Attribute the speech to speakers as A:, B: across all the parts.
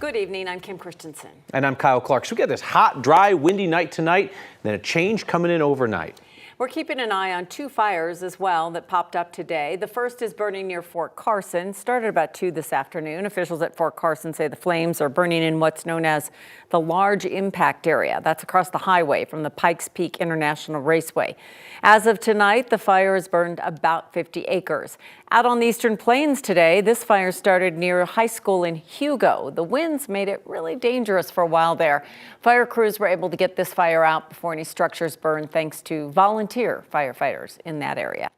A: Good evening, I'm Kim Christensen.
B: And I'm Kyle Clark. So we got this hot, dry, windy night tonight, then a change coming in overnight.
A: We're keeping an eye on two fires as well that popped up today. The first is burning near Fort Carson. Started about 2 this afternoon. Officials at Fort Carson say the flames are burning in what's known as the large impact area. That's across the highway from the Pikes Peak International Raceway. As of tonight, the fire has burned about 50 acres. Out on the Eastern Plains today, this fire started near a high school in Hugo. The winds made it really dangerous for a while there. Fire crews were able to get this fire out before any structures burned thanks to volunteer firefighters in that area.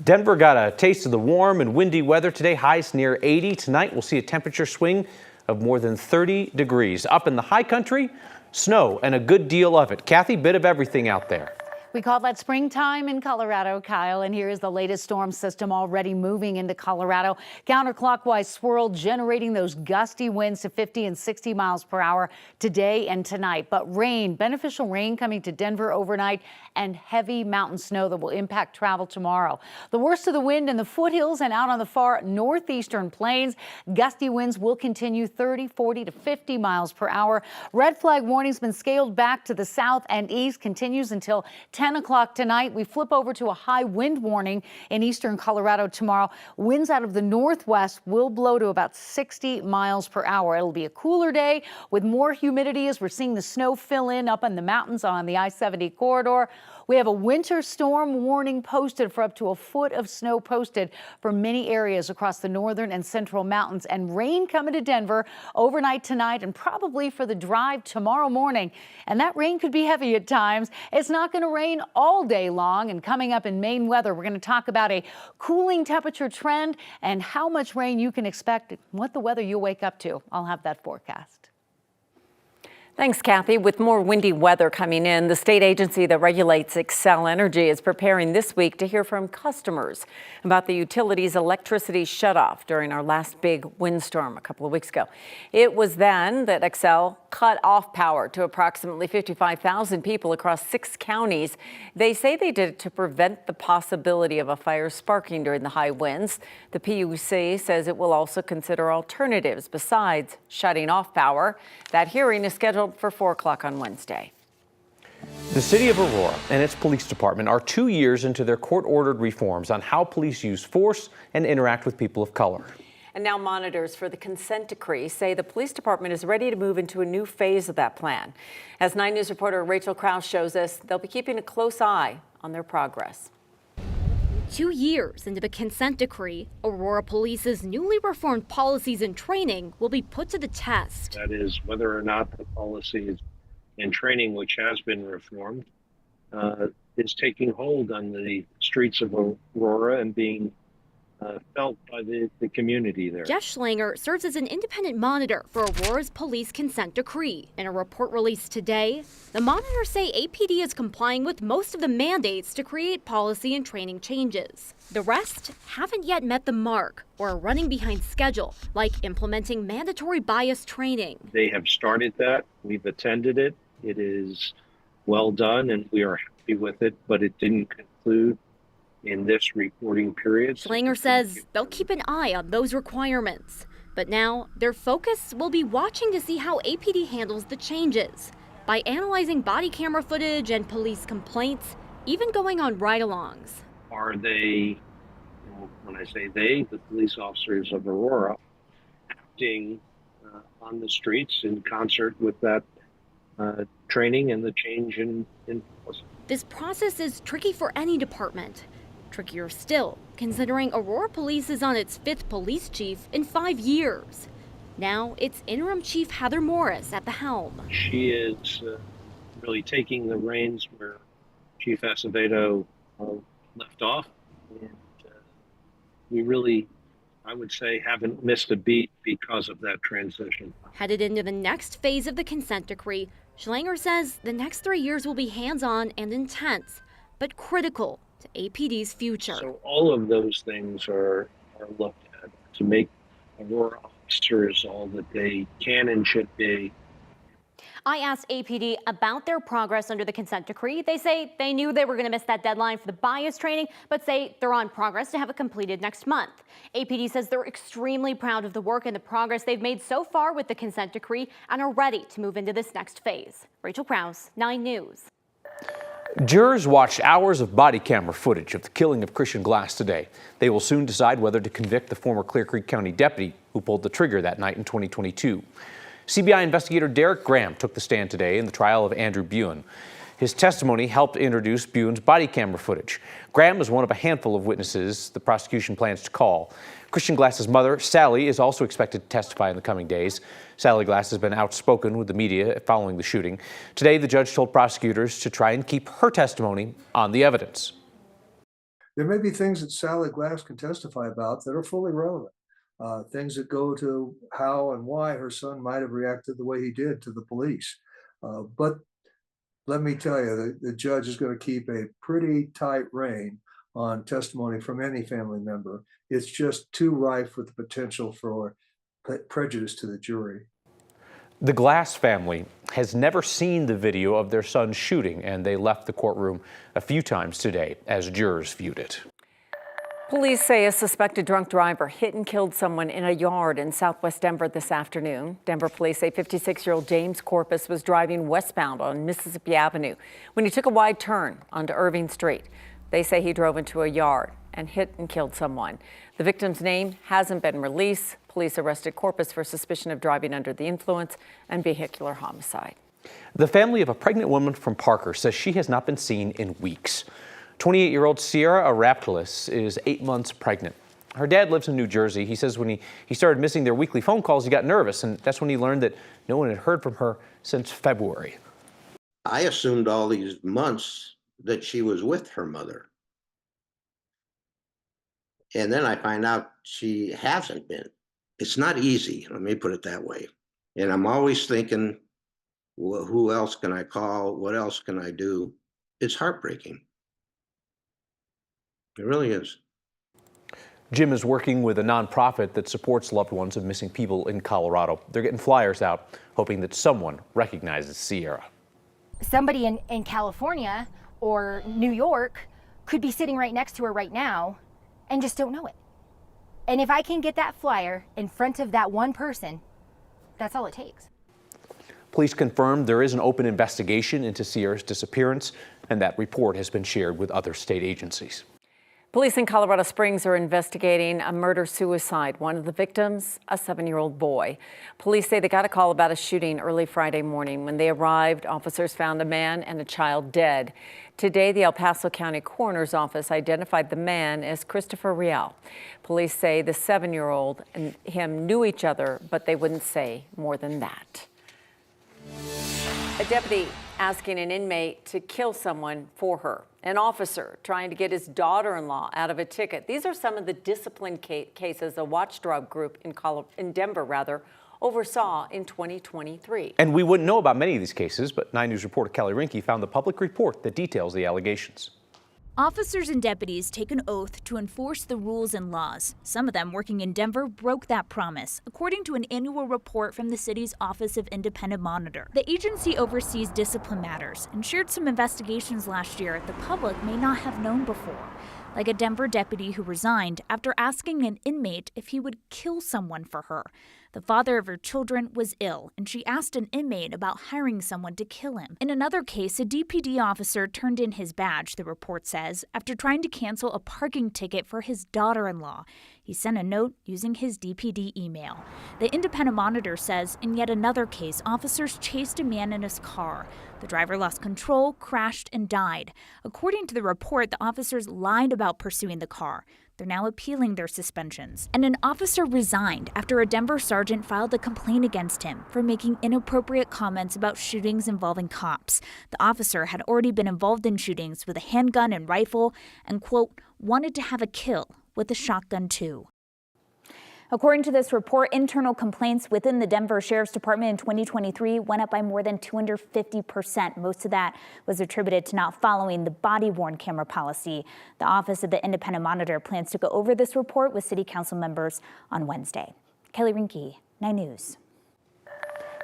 B: Denver got a taste of the warm and windy weather today, highs near 80. Tonight we'll see a temperature swing of more than 30 degrees. Up in the high country, snow and a good deal of it. Kathy, bit of everything out there.
C: We call that springtime in Colorado, Kyle, and here is the latest storm system already moving into Colorado. Counterclockwise swirl generating those gusty winds to 50 and 60 miles per hour today and tonight. But rain, beneficial rain coming to Denver overnight and heavy mountain snow that will impact travel tomorrow. The worst of the wind in the foothills and out on the far northeastern plains. Gusty winds will continue 30, 40 to 50 miles per hour. Red flag warning's been scaled back to the south and east, continues until 10 o'clock tonight. We flip over to a high wind warning in eastern Colorado tomorrow. Winds out of the northwest will blow to about 60 miles per hour. It'll be a cooler day with more humidity as we're seeing the snow fill in up in the mountains on the I-70 corridor. We have a winter storm warning posted for up to a foot of snow posted for many areas across the northern and central mountains, and rain coming to Denver overnight tonight and probably for the drive tomorrow morning. And that rain could be heavy at times. It's not going to rain all day long. And coming up in Maine weather, we're going to talk about a cooling temperature trend and how much rain you can expect, what the weather you'll wake up to. I'll have that forecast.
A: Thanks, Kathy. With more windy weather coming in, the state agency that regulates Xcel Energy is preparing this week to hear from customers about the utility's electricity shutoff during our last big windstorm a couple of weeks ago. It was then that Xcel cut off power to approximately 55,000 people across 6 counties. They say they did it to prevent the possibility of a fire sparking during the high winds. The PUC says it will also consider alternatives besides shutting off power. That hearing is scheduled for 4 o'clock on Wednesday.
B: The city of Aurora and its police department are 2 years into their court-ordered reforms on how police use force and interact with people of color.
A: And now monitors for the consent decree say the police department is ready to move into a new phase of that plan. As 9 News reporter Rachel Krause shows us, they'll be keeping a close eye on their progress.
D: 2 years into the consent decree, Aurora Police's newly reformed policies and training will be put to the test.
E: That is whether or not the policies and training, which has been reformed, is taking hold on the streets of Aurora and being felt by the community there.
D: Jeff Schlanger serves as an independent monitor for Aurora's police consent decree. In a report released today, the monitors say APD is complying with most of the mandates to create policy and training changes. The rest haven't yet met the mark or are running behind schedule, like implementing mandatory bias training.
E: They have started that. We've attended it. It is well done and we are happy with it, but it didn't conclude in this reporting period.
D: Schlanger says they'll keep an eye on those requirements. But now their focus will be watching to see how APD handles the changes by analyzing body camera footage and police complaints, even going on ride-alongs.
E: Are they, when I say they, the police officers of Aurora, acting on the streets in concert with that training and the change in policy?
D: This process is tricky for any department. Trickier still, considering Aurora Police is on its 5th police chief in 5 years. Now it's interim chief Heather Morris at the helm.
E: She is really taking the reins where Chief Acevedo left off. And we really, I would say, haven't missed a beat because of that transition.
D: Headed into the next phase of the consent decree, Schlanger says the next 3 years will be hands-on and intense, but critical to APD's future.
E: So all of those things are looked at to make Aurora officers all that they can and should be.
D: I asked APD about their progress under the consent decree. They say they knew they were going to miss that deadline for the bias training, but say they're on progress to have it completed next month. APD says they're extremely proud of the work and the progress they've made so far with the consent decree and are ready to move into this next phase. Rachel Krause, 9 News.
B: Jurors watched hours of body camera footage of the killing of Christian Glass today. They will soon decide whether to convict the former Clear Creek County deputy who pulled the trigger that night in 2022. CBI investigator Derek Graham took the stand today in the trial of Andrew Buan. His testimony helped introduce Buan's body camera footage. Graham is one of a handful of witnesses the prosecution plans to call. Christian Glass's mother, Sally, is also expected to testify in the coming days. Sally Glass has been outspoken with the media following the shooting. Today, the judge told prosecutors to try and keep her testimony on the evidence.
F: There may be things that Sally Glass can testify about that are fully relevant. Things that go to how and why her son might have reacted the way he did to the police. But let me tell you, the judge is going to keep a pretty tight rein on testimony from any family member. It's just too rife with the potential for prejudice to the jury.
B: The Glass family has never seen the video of their son's shooting, and they left the courtroom a few times today as jurors viewed it.
A: Police say a suspected drunk driver hit and killed someone in a yard in southwest Denver this afternoon. Denver police say 56-year-old James Corpus was driving westbound on Mississippi Avenue when he took a wide turn onto Irving Street. They say he drove into a yard and hit and killed someone. The victim's name hasn't been released. Police arrested Corpus for suspicion of driving under the influence and vehicular homicide.
B: The family of a pregnant woman from Parker says she has not been seen in weeks. 28-year-old Sierra Arapkiles is 8 months pregnant. Her dad lives in New Jersey. He says when he started missing their weekly phone calls, he got nervous, and that's when he learned that no one had heard from her since February.
G: I assumed all these months that she was with her mother. And then I find out she hasn't been. It's not easy, let me put it that way. And I'm always thinking, well, who else can I call? What else can I do? It's heartbreaking. It really is.
B: Jim is working with a nonprofit that supports loved ones of missing people in Colorado. They're getting flyers out, hoping that someone recognizes Sierra.
H: Somebody in California or New York could be sitting right next to her right now and just don't know it. And if I can get that flyer in front of that one person, that's all it takes.
B: Police confirmed there is an open investigation into Sierra's disappearance, and that report has been shared with other state agencies.
A: Police in Colorado Springs are investigating a murder-suicide. One of the victims, a 7-year-old boy. Police say they got a call about a shooting early Friday morning. When they arrived, officers found a man and a child dead. Today, the El Paso County Coroner's Office identified the man as Christopher Rial. Police say the 7-year-old and him knew each other, but they wouldn't say more than that. A deputy asking an inmate to kill someone for her. An officer trying to get his daughter-in-law out of a ticket. These are some of the discipline cases a watchdog group in Denver oversaw in 2023.
B: And we wouldn't know about many of these cases, but 9 News reporter Kelly Rinke found the public report that details the allegations.
I: Officers and deputies take an oath to enforce the rules and laws. Some of them working in Denver broke that promise, according to an annual report from the city's Office of Independent Monitor. The agency oversees discipline matters and shared some investigations last year the public may not have known before, like a Denver deputy who resigned after asking an inmate if he would kill someone for her. The father of her children was ill, and she asked an inmate about hiring someone to kill him. In another case, a DPD officer turned in his badge, the report says, after trying to cancel a parking ticket for his daughter-in-law. He sent a note using his DPD email. The Independent Monitor says in yet another case, officers chased a man in his car. The driver lost control, crashed, and died. According to the report, the officers lied about pursuing the car. They're now appealing their suspensions. And an officer resigned after a Denver sergeant filed a complaint against him for making inappropriate comments about shootings involving cops. The officer had already been involved in shootings with a handgun and rifle and, quote, wanted to have a kill with a shotgun too.
H: According to this report, internal complaints within the Denver Sheriff's Department in 2023 went up by more than 250%. Most of that was attributed to not following the body-worn camera policy. The Office of the Independent Monitor plans to go over this report with City Council members on Wednesday. Kelly Rinke, 9 News.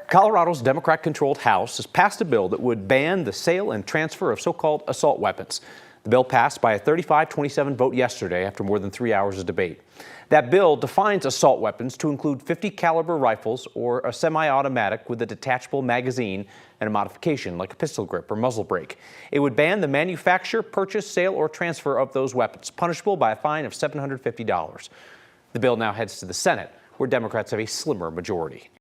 B: Colorado's Democrat-controlled House has passed a bill that would ban the sale and transfer of so-called assault weapons. The bill passed by a 35-27 vote yesterday after more than 3 hours of debate. That bill defines assault weapons to include .50 caliber rifles or a semi-automatic with a detachable magazine and a modification like a pistol grip or muzzle brake. It would ban the manufacture, purchase, sale, or transfer of those weapons, punishable by a fine of $750. The bill now heads to the Senate, where Democrats have a slimmer majority.